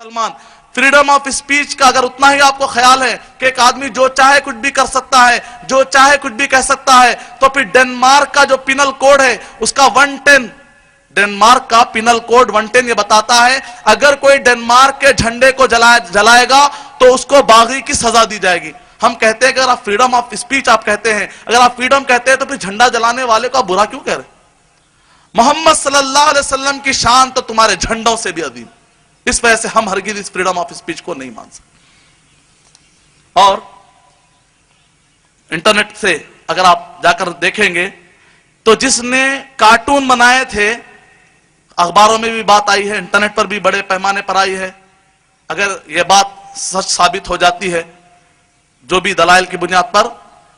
مسلمان freedom of speech کا اگر اتنا ہی آپ کو خیال ہے کہ ایک آدمی جو چاہے کچھ بھی کر سکتا ہے، جو چاہے کچھ بھی کہہ سکتا ہے، تو پھر ڈنمارک کا جو پینل کوڈ ہے اس کا 110، ڈنمارک کا پینل کوڈ 110 یہ بتاتا ہے اگر کوئی ڈنمارک کے جھنڈے کو جلائے گا تو اس کو باغی کی سزا دی جائے گی۔ ہم کہتے ہیں کہ اگر آپ فریڈم آف اسپیچ آپ کہتے ہیں، اگر آپ فریڈم کہتے ہیں تو پھر جھنڈا جلانے والے کو آپ برا کیوں کہہ رہے ہیں؟ محمد صلی اللہ علیہ وسلم کی شان تو تمہارے جھنڈوں سے بھی عظیم، اس وجہ سے ہم ہرگز اس فریڈم آف اسپیچ کو نہیں مان سکتے۔ اور انٹرنیٹ سے اگر آپ جا کر دیکھیں گے تو جس نے کارٹون بنائے تھے، اخباروں میں بھی بات آئی ہے، انٹرنیٹ پر بھی بڑے پیمانے پر آئی ہے، اگر یہ بات سچ ثابت ہو جاتی ہے جو بھی دلائل کی بنیاد پر،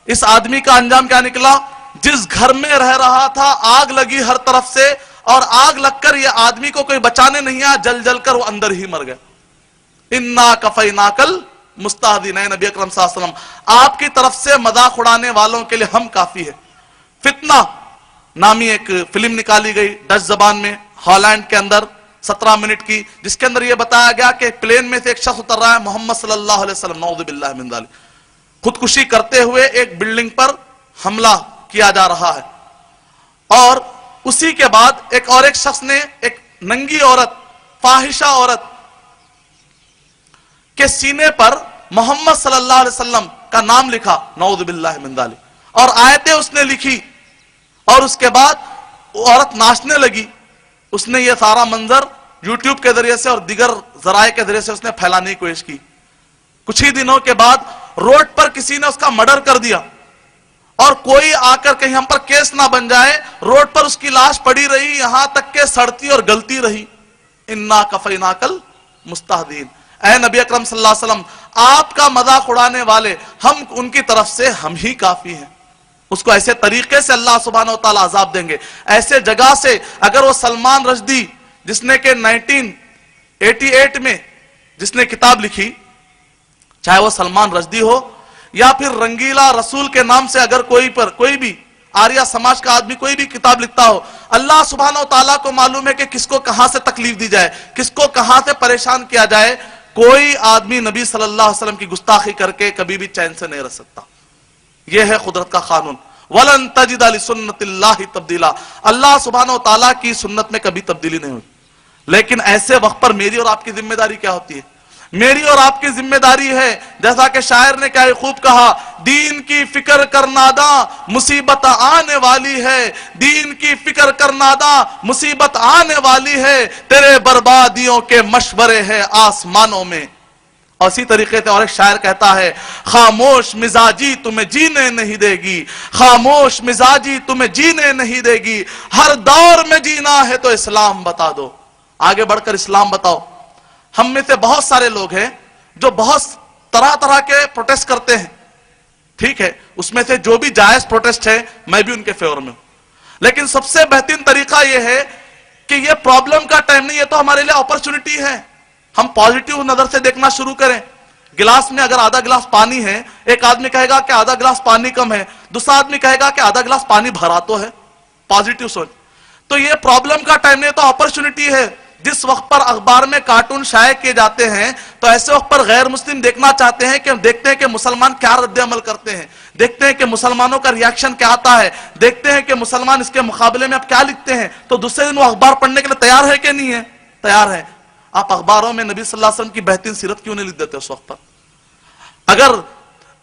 اس آدمی کا انجام کیا نکلا؟ جس گھر میں رہ رہا تھا آگ لگی ہر طرف سے، اور آگ لگ کر یہ آدمی کو کوئی بچانے نہیں آیا، جل جل کر وہ اندر ہی مر گیا۔ اِنَّا كَفَيْنَاكَ الْمُسْتَهْزِئِينَ، اے نبی اکرم صلی اللہ علیہ وسلم آپ کی طرف سے مذاق اڑانے والوں کے لیے ہم کافی ہے۔ فتنہ نامی ایک فلم نکالی گئی ڈچ زبان میں، ہالینڈ کے اندر 17 منٹ کی، جس کے اندر یہ بتایا گیا کہ پلین میں سے ایک شخص اتر رہا ہے، محمد صلی اللہ علیہ وسلم نعوذ باللہ من ذالک، خودکشی کرتے ہوئے ایک بلڈنگ پر حملہ کیا جا رہا ہے، اور اسی کے بعد ایک شخص نے ایک ننگی عورت، فاحشہ عورت کے سینے پر محمد صلی اللہ علیہ وسلم کا نام لکھا، نعوذ باللہ من ذالک، اور آیتیں اس نے لکھی، اور اس کے بعد وہ عورت ناچنے لگی۔ اس نے یہ سارا منظر یوٹیوب کے ذریعے سے اور دیگر ذرائع کے ذریعے سے اس نے پھیلانے کی کوشش کی۔ کچھ ہی دنوں کے بعد روڈ پر کسی نے اس کا مرڈر کر دیا، اور کوئی آ کر کہیں ہم پر کیس نہ بن جائے، روڈ پر اس کی لاش پڑی رہی، یہاں تک کہ سڑتی اور گلتی رہی۔ اِنَّا كَفَيْنَاكَ الْمُسْتَهْزِئِينَ، اے نبی اکرم صلی اللہ علیہ وسلم آپ کا مذاق اڑانے والے ہم ان کی طرف سے ہم ہی کافی ہیں۔ اس کو ایسے طریقے سے اللہ سبحانہ و تعالیٰ عذاب دیں گے، ایسے جگہ سے، اگر وہ سلمان رشدی جس نے کہ 1988 میں جس نے کتاب لکھی، چاہے وہ سلمان رشدی ہو یا پھر رنگیلا رسول کے نام سے اگر کوئی بھی آریہ سماج کا آدمی کوئی بھی کتاب لکھتا ہو، اللہ سبحانہ و تعالیٰ کو معلوم ہے کہ کس کو کہاں سے تکلیف دی جائے، کس کو کہاں سے پریشان کیا جائے۔ کوئی آدمی نبی صلی اللہ علیہ وسلم کی گستاخی کر کے کبھی بھی چین سے نہیں رہ سکتا۔ یہ ہے قدرت کا قانون۔ وَلَن تَجِدَ لِسُنَّتِ اللَّهِ تَبْدِيلًا، اللہ سبحانہ و تعالیٰ کی سنت میں کبھی تبدیلی نہیں ہوئی۔ لیکن ایسے وقت پر میری اور آپ کی ذمہ داری کیا ہوتی ہے؟ میری اور آپ کی ذمہ داری ہے، جیسا کہ شاعر نے کیا خوب کہا، دین کی فکر کر ناداں مصیبت آنے والی ہے، دین کی فکر کر ناداں مصیبت آنے والی ہے، تیرے بربادیوں کے مشورے ہیں آسمانوں میں۔ اور اسی طریقے سے اور ایک شاعر کہتا ہے، خاموش مزاجی تمہیں جینے نہیں دے گی، خاموش مزاجی تمہیں جینے نہیں دے گی، ہر دور میں جینا ہے تو اسلام بتا دو۔ آگے بڑھ کر اسلام بتاؤ۔ ہم میں سے بہت سارے لوگ ہیں جو بہت طرح طرح کے پروٹیسٹ کرتے ہیں، ٹھیک ہے، اس میں سے جو بھی جائز پروٹیسٹ ہے میں بھی ان کے فیور میں ہوں، لیکن سب سے بہترین طریقہ یہ ہے کہ یہ پرابلم کا ٹائم نہیں، یہ تو ہمارے لیے اپرچونٹی ہے۔ ہم پازیٹیو نظر سے دیکھنا شروع کریں۔ گلاس میں اگر آدھا گلاس پانی ہے، ایک آدمی کہے گا کہ آدھا گلاس پانی کم ہے، دوسرا آدمی کہے گا کہ آدھا گلاس پانی بھرا تو ہے، پازیٹیو سوچ۔ تو یہ پرابلم کا ٹائم نہیں، تو اپرچونٹی ہے۔ جس وقت پر اخبار میں کارٹون شائع کیے جاتے ہیں تو ایسے وقت پر غیر مسلم دیکھنا چاہتے ہیں کہ دیکھتے ہیں کہ مسلمان کیا رد عمل کرتے ہیں، دیکھتے ہیں کہ مسلمانوں کا ریاکشن کیا آتا ہے، دیکھتے ہیں کہ مسلمان اس کے مقابلے میں اب کیا لکھتے ہیں، تو دوسرے دن وہ اخبار پڑھنے کے لیے تیار ہے کہ نہیں ہے؟ تیار ہے۔ آپ اخباروں میں نبی صلی اللہ علیہ وسلم کی بہترین سیرت کیوں نہیں لکھ دیتے اس وقت پر؟ اگر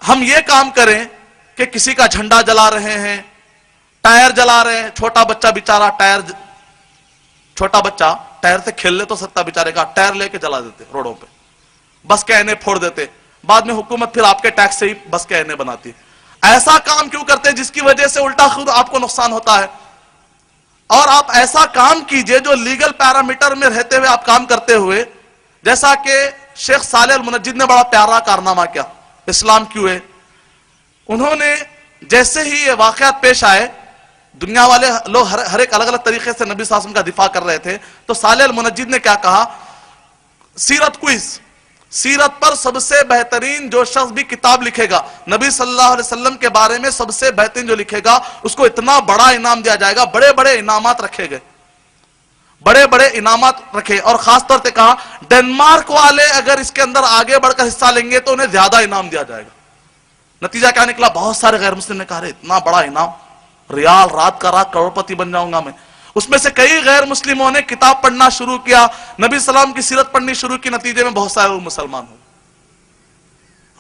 ہم یہ کام کریں کہ کسی کا جھنڈا جلا رہے ہیں، ٹائر جلا رہے ہیں، چھوٹا بچہ بیچارہ ٹائر سے کھیل لے تو سکتا بیچارے کا، ٹائر لے کے جلا دیتے روڈوں پہ، بس کے آئینے پھوڑ دیتے، بعد میں حکومت پھر آپ کے ٹیکس سے ہی بس کے آئینے بناتی ہے۔ ایسا کام کیوں کرتے جس کی وجہ سے الٹا خود آپ کو نقصان ہوتا ہے؟ اور آپ ایسا کام کیجئے جو لیگل پیرامیٹر میں رہتے ہوئے آپ کام کرتے ہوئے، جیسا کہ شیخ صالح المنجد نے بڑا پیارا کارنامہ کیا اسلام کیوں ہے۔ انہوں نے جیسے ہی یہ واقعات پیش آئے، دنیا والے لوگ ہر ایک الگ الگ طریقے سے نبی صلی اللہ علیہ وسلم کا دفاع کر رہے تھے، تو صالح المنجد نے کیا کہا، سیرت کوئز، سیرت پر سب سے بہترین جو شخص بھی کتاب لکھے گا نبی صلی اللہ علیہ وسلم کے بارے میں، سب سے بہترین جو لکھے گا اس کو اتنا بڑا انعام دیا جائے گا، بڑے بڑے انعامات رکھے گئے، بڑے بڑے انعامات رکھے، اور خاص طور سے کہا ڈنمارک والے اگر اس کے اندر آگے بڑھ کر حصہ لیں گے تو انہیں زیادہ انعام دیا جائے گا۔ نتیجہ کیا نکلا؟ بہت سارے غیر مسلم نے کہا اتنا بڑا انعام، ریال رات کا رات کروڑپتی بن جاؤں گا میں۔ اس میں سے کئی غیر مسلموں نے کتاب پڑھنا شروع کیا، نبی السلام کی سیرت پڑھنی شروع کی، نتیجے میں بہت سارے لوگ مسلمان ہوئے۔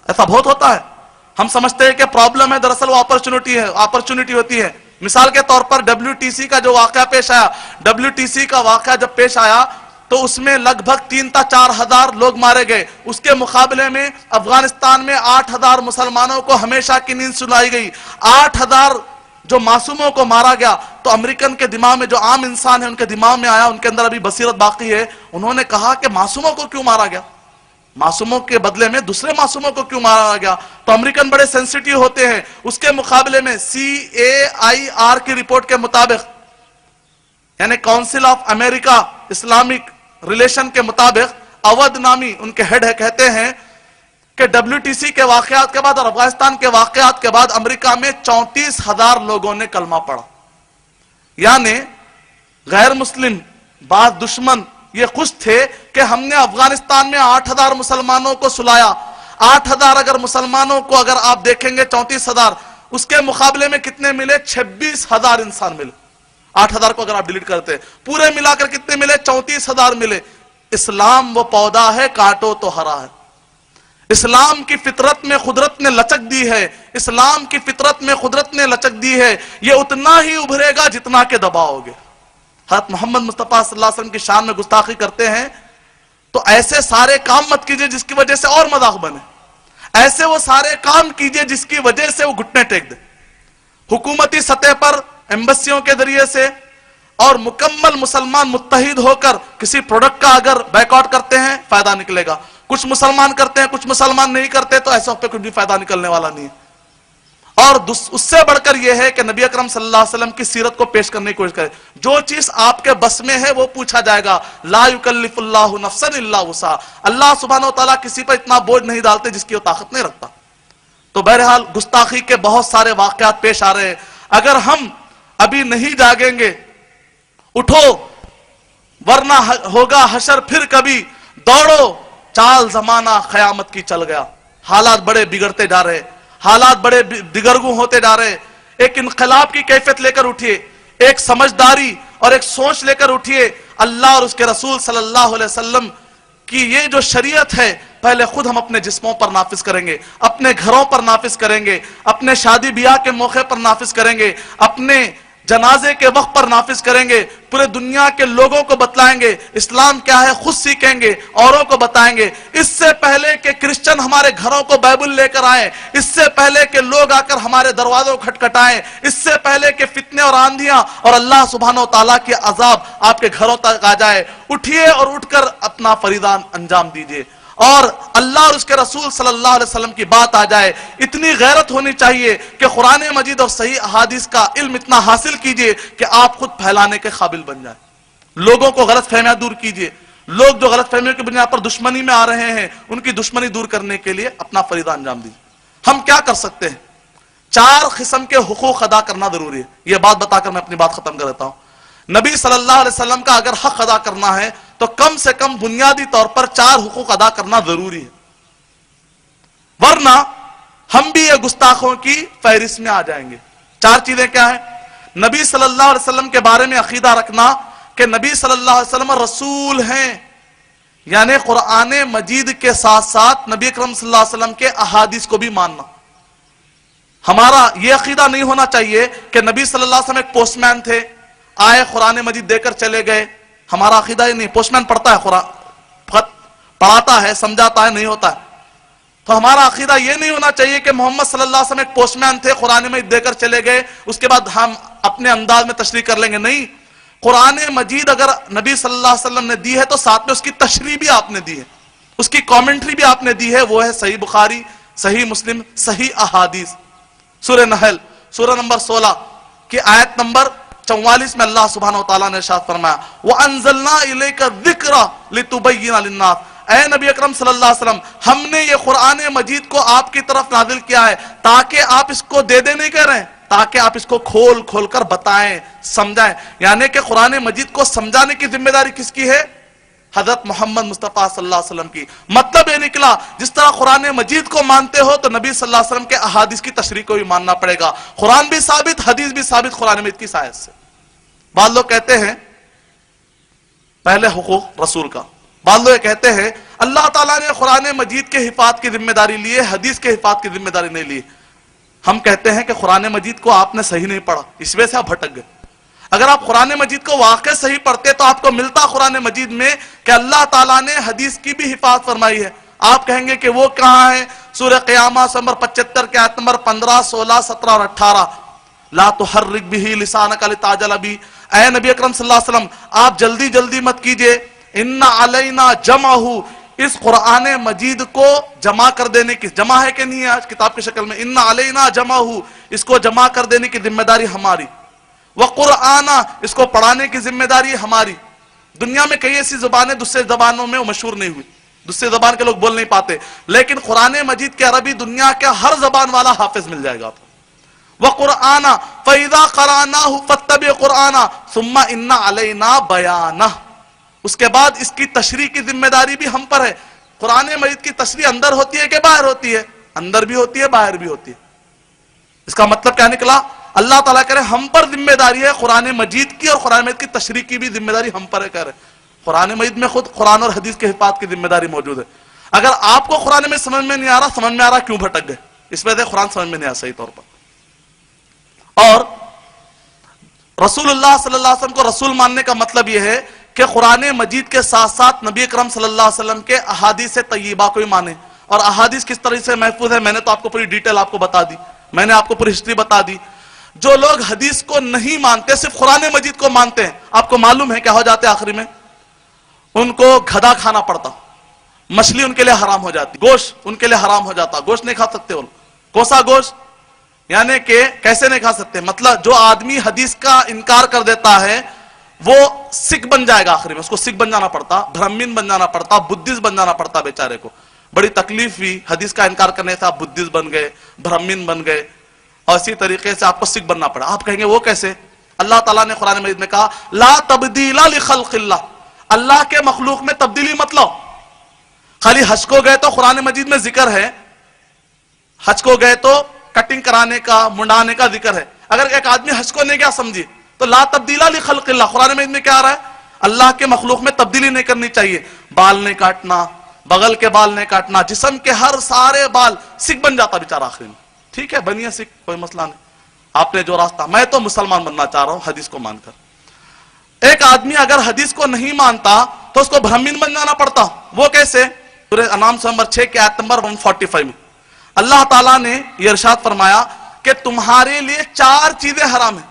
ایسا بہت ہوتا ہے، ہم سمجھتے ہیں کہ پرابلم ہے، دراصل وہ اپرچونٹی ہوتی ہے۔ مثال کے طور پر WTC کا جو واقعہ پیش آیا، WTC کا واقعہ جب پیش آیا تو اس میں لگ بھگ 3 تا 4 ہزار لوگ مارے گئے۔ اس کے مقابلے میں افغانستان میں 8,000 مسلمانوں کو ہمیشہ کی نیند سنائی گئی۔ 8,000 جو معصوموں کو مارا گیا تو امریکن کے دماغ میں، جو عام انسان ہے ان کے دماغ میں آیا، ان کے اندر ابھی بصیرت باقی ہے، انہوں نے کہا کہ معصوموں کو کیوں مارا گیا؟ معصوموں کے بدلے میں دوسرے معصوموں کو کیوں مارا گیا؟ تو امریکن بڑے سینسیٹیو ہوتے ہیں۔ اس کے مقابلے میں CAIR کی رپورٹ کے مطابق، یعنی council of America Islamic relation کے مطابق، اودھ نامی ان کے ہیڈ ہے، کہتے ہیں کہ WTC کے واقعات کے بعد اور افغانستان کے واقعات کے بعد امریکہ میں 34,000 لوگوں نے کلمہ پڑھا۔ یعنی غیر مسلم، بعض دشمن یہ خوش تھے کہ ہم نے افغانستان میں 8,000 مسلمانوں کو سلایا۔ 8,000 اگر مسلمانوں کو اگر آپ دیکھیں گے 34,000، اس کے مقابلے میں کتنے ملے؟ 26,000 انسان ملے۔ 8,000 کو اگر آپ ڈیلیٹ کرتے پورے ملا کر کتنے ملے؟ 34,000 ملے۔ اسلام وہ پودا ہے کاٹو تو ہرا ہے۔ اسلام کی فطرت میں قدرت نے لچک دی ہے، اسلام کی فطرت میں قدرت نے لچک دی ہے، یہ اتنا ہی ابھرے گا جتنا کہ دباؤ گے۔ حضرت محمد مصطفیٰ صلی اللہ علیہ وسلم کی شان میں گستاخی کرتے ہیں تو ایسے سارے کام مت کیجئے جس کی وجہ سے اور مذاق بنے، ایسے وہ سارے کام کیجئے جس کی وجہ سے وہ گھٹنے ٹیک دے۔ حکومتی سطح پر ایمبسیوں کے ذریعے سے اور مکمل مسلمان متحد ہو کر کسی پروڈکٹ کا اگر بیکاٹ کرتے ہیں فائدہ نکلے گا، کچھ مسلمان کرتے ہیں کچھ مسلمان نہیں کرتے تو ایسا پہ کچھ بھی فائدہ نکلنے والا نہیں ہے۔ اور اس سے بڑھ کر یہ ہے کہ نبی اکرم صلی اللہ علیہ وسلم کی سیرت کو پیش کرنے کی کوشش کرے۔ جو چیز آپ کے بس میں ہے وہ پوچھا جائے گا، لا یکلف اللہ نفسا الا وسعہا۔ اللہ سبحانہ وتعالیٰ کسی پر اتنا بوجھ نہیں ڈالتے جس کی وہ طاقت نہیں رکھتا۔ تو بہرحال گستاخی کے بہت سارے واقعات پیش آ رہے ہیں۔ اگر ہم ابھی نہیں جاگیں گے، اٹھو ورنہ ہوگا حشر پھر کبھی، دوڑو چال زمانہ قیامت کی چل گیا۔ حالات بڑے بگڑتے جا رہے، حالات بڑے دگرگوں ہوتے جا رہے۔ ایک انقلاب کی کیفیت لے کر اٹھیے، ایک سمجھداری اور ایک سوچ لے کر اٹھیے۔ اللہ اور اس کے رسول صلی اللہ علیہ وسلم کی یہ جو شریعت ہے پہلے خود ہم اپنے جسموں پر نافذ کریں گے، اپنے گھروں پر نافذ کریں گے، اپنے شادی بیاہ کے موقع پر نافذ کریں گے، اپنے جنازے کے وقت پر نافذ کریں گے، پورے دنیا کے لوگوں کو بتلائیں گے اسلام کیا ہے، خود سیکھیں گے، اوروں کو بتائیں گے۔ اس سے پہلے کہ کرسچن ہمارے گھروں کو بائبل لے کر آئیں، اس سے پہلے کہ لوگ آ کر ہمارے دروازوں کو کھٹکھٹائیں، اس سے پہلے کہ فتنے اور آندھیاں اور اللہ سبحانہ و تعالیٰ کی عذاب آپ کے گھروں تک آ جائے، اٹھیے اور اٹھ کر اپنا فریضہ انجام دیجیے اور اللہ اور اس کے رسول صلی اللہ علیہ وسلم کی بات آ جائے۔ اتنی غیرت ہونی چاہیے کہ قرآن مجید اور صحیح احادیث کا علم اتنا حاصل کیجئے کہ آپ خود پھیلانے کے قابل بن جائیں۔ لوگوں کو غلط فہمیاں دور کیجئے۔ لوگ جو غلط فہمیوں کی بنیاد پر دشمنی میں آ رہے ہیں ان کی دشمنی دور کرنے کے لیے اپنا فریضہ انجام دیجئے۔ ہم کیا کر سکتے ہیں؟ 4 قسم کے حقوق ادا کرنا ضروری ہے۔ یہ بات بتا کر میں اپنی بات ختم کر دیتا ہوں۔ نبی صلی اللہ علیہ وسلم کا اگر حق ادا کرنا ہے تو کم سے کم بنیادی طور پر 4 حقوق ادا کرنا ضروری ہے، ورنہ ہم بھی یہ گستاخوں کی فہرست میں آ جائیں گے۔ 4 چیزیں کیا ہیں؟ نبی صلی اللہ علیہ وسلم کے بارے میں عقیدہ رکھنا کہ نبی صلی اللہ علیہ وسلم رسول ہیں، یعنی قرآن مجید کے ساتھ ساتھ نبی اکرم صلی اللہ علیہ وسلم کے احادیث کو بھی ماننا۔ ہمارا یہ عقیدہ نہیں ہونا چاہیے کہ نبی صلی اللہ علیہ وسلم ایک پوسٹ مین تھے، آئے قرآن مجید دے کر چلے گئے۔ ہمارا عقیدہ یہ نہیں، پوسٹ مین پڑھتا ہے قرآن، خط پڑھاتا ہے، سمجھاتا ہے، نہیں ہوتا ہے۔ تو ہمارا عقیدہ یہ نہیں ہونا چاہیے کہ محمد صلی اللہ علیہ وسلم ایک پوسٹ مین تھے، قرآن مجید دے کر چلے گئے، اس کے بعد ہم اپنے انداز میں تشریح کر لیں گے۔ نہیں، قرآن مجید اگر نبی صلی اللہ علیہ وسلم نے دی ہے تو ساتھ میں اس کی تشریح بھی آپ نے دی ہے، اس کی کامنٹری بھی آپ نے دی ہے، وہ ہے صحیح بخاری، صحیح مسلم، صحیح احادیث۔ سورہ نحل سورہ نمبر 16 کی آیت نمبر 44 میں اللہ سبحانہ وتعالیٰ نے ارشاد فرمایا وَأَنزَلْنَا إِلَيْكَ الذِّكْرَ لِتُبَيِّنَ لِلنَّاسِ، اے نبی اکرم صلی اللہ علیہ وسلم ہم نے یہ قرآن مجید کو آپ کی طرف نازل کیا ہے تاکہ آپ اس کو دے نہیں کہہ رہے ہیں، تاکہ آپ اس کو کھول کھول کر بتائیں، سمجھائیں. یعنی کہ قرآن مجید کو سمجھانے کی ذمہ داری کس کی ہے؟ حضرت محمد مصطفیٰ صلی اللہ علیہ وسلم کی. مطلب یہ نکلا جس طرح قرآن مجید کو مانتے ہو تو نبی صلی اللہ علیہ وسلم کے احادیث کی تشریح کو بھی ماننا پڑے گا. قرآن بھی ثابت، حدیث بھی ثابت قرآن مجید کی سائز سے. بعض لوگ کہتے ہیں پہلے حقوق رسول کا، بعض لوگ کہتے ہیں اللہ تعالیٰ نے قرآن مجید کے حفاظت کی ذمہ داری لی ہے، حدیث کے حفاظت کی ذمہ داری نہیں لی. ہم کہتے ہیں کہ قرآن مجید کو آپ نے صحیح نہیں پڑھا، اس وجہ سے آپ بھٹک گئے. اگر آپ قرآن مجید کو واقع صحیح پڑھتے تو آپ کو ملتا قرآن مجید میں کہ اللہ تعالیٰ نے حدیث کی بھی حفاظت فرمائی ہے. آپ کہیں گے کہ وہ کہاں ہے؟ سورہ قیامہ نمبر 75 کے آیت نمبر 15، 16، 17 اور 18. لا تحرک بہ لسانک لتعجل بہ. اے نبی اکرم صلی اللہ علیہ وسلم آپ جلدی جلدی مت کیجئے. ان علینا جمعہ، اس قرآن مجید کو جمع کر دینے کی، جمع ہے کہ نہیں ہے آج کتاب کی شکل میں؟ ان علینا جمعہ، اس کو جمع کر دینے کی ذمہ داری ہماری. وقرآنہ، اس کو پڑھانے کی ذمہ داری ہماری. دنیا میں کئی ایسی زبانیں دوسرے زبانوں میں مشہور نہیں ہوئی، دوسرے زبان کے لوگ بول نہیں پاتے، لیکن قرآن مجید کے عربی دنیا کے ہر زبان والا حافظ مل جائے گا آپ کو. وقرآنہ فَإِذَا قَرَأْنَاهُ فَاتَّبِعْ قُرْآنَهُ ثُمَّ إِنَّ عَلَيْنَا بَيَانَهُ. اس کے بعد اس کی تشریح کی ذمہ داری بھی ہم پر ہے. قرآن مجید کی تشریح اندر ہوتی ہے کہ باہر ہوتی ہے؟ اندر بھی ہوتی ہے، باہر بھی ہوتی ہے. اس کا مطلب کیا نکلا؟ اللہ تعالیٰ کہہ رہے ہم پر ذمہ داری ہے قرآن مجید کی، اور قرآن مجید کی تشریح کی بھی ذمہ داری ہم پر ہے. کہہ رہے قرآن مجید میں خود قرآن اور حدیث کے حفاظت کی ذمہ داری موجود ہے. اگر آپ کو قرآن میں سمجھ میں نہیں آ رہا، سمجھ میں آ رہا کیوں بھٹک گئے؟ اس وجہ سے قرآن سمجھ میں نہیں آ صحیح طور پر. اور رسول اللہ صلی اللہ علیہ وسلم کو رسول ماننے کا مطلب یہ ہے کہ قرآن مجید کے ساتھ ساتھ نبی اکرم صلی اللہ علیہ وسلم کے احادیث طیبہ کو ہی مانے. اور احادیث کس طرح سے محفوظ ہے میں نے تو آپ کو پوری ڈیٹیل آپ کو بتا دی، میں نے آپ کو پوری ہسٹری بتا دی. جو لوگ حدیث کو نہیں مانتے، صرف قرآن مجید کو مانتے ہیں، آپ کو معلوم ہے کیا ہو جاتے آخری میں؟ ان کو گھدا کھانا پڑتا، مچھلی ان کے لیے حرام ہو جاتی، گوشت ان کے لیے حرام ہو جاتا. گوشت نہیں کھا سکتے وہ لوگ. کوسا گوشت یعنی کہ کیسے نہیں کھا سکتے؟ مطلب جو آدمی حدیث کا انکار کر دیتا ہے وہ سکھ بن جائے گا. آخری میں اس کو سکھ بن جانا پڑتا، برہمن بن جانا پڑتا، بدھسٹ بن جانا پڑتا. بیچارے کو بڑی تکلیف ہوئی، حدیث کا انکار کرنے سے آپ بدھسٹ بن گئے، برہمن بن گئے، اور اسی طریقے سے آپ کو سکھ بننا پڑا. آپ کہیں گے وہ کیسے؟ اللہ تعالیٰ نے قرآن مجید میں کہا لا تبدیل لخلق اللہ، اللہ کے مخلوق میں تبدیلی مت لاؤ. خالی حج کو گئے تو قرآن مجید میں ذکر ہے، حج کو گئے تو کٹنگ کرانے کا، منڈانے کا ذکر ہے. اگر ایک آدمی حج کو نہیں کیا سمجھے تو لا تبدیل لخلق اللہ، قرآن مجید میں کیا آ رہا ہے؟ اللہ کے مخلوق میں تبدیلی نہیں کرنی چاہیے. بال نہیں کاٹنا، بغل کے بال نہیں کاٹنا، جسم کے ہر سارے بال. سکھ بن جاتا بیچارہ آخری میں. ٹھیک ہے بنیے سکھ، کوئی مسئلہ نہیں. آپ نے جو راستہ، میں تو مسلمان بننا چاہ رہا ہوں حدیث کو مان کر. ایک آدمی اگر حدیث کو نہیں مانتا تو اس کو برہمن بن جانا پڑتا. وہ کیسے؟ سورہ انعام نمبر 6 کے آیت نمبر 145 میں اللہ تعالیٰ نے یہ ارشاد فرمایا کہ تمہارے لیے 4 چیزیں حرام ہیں.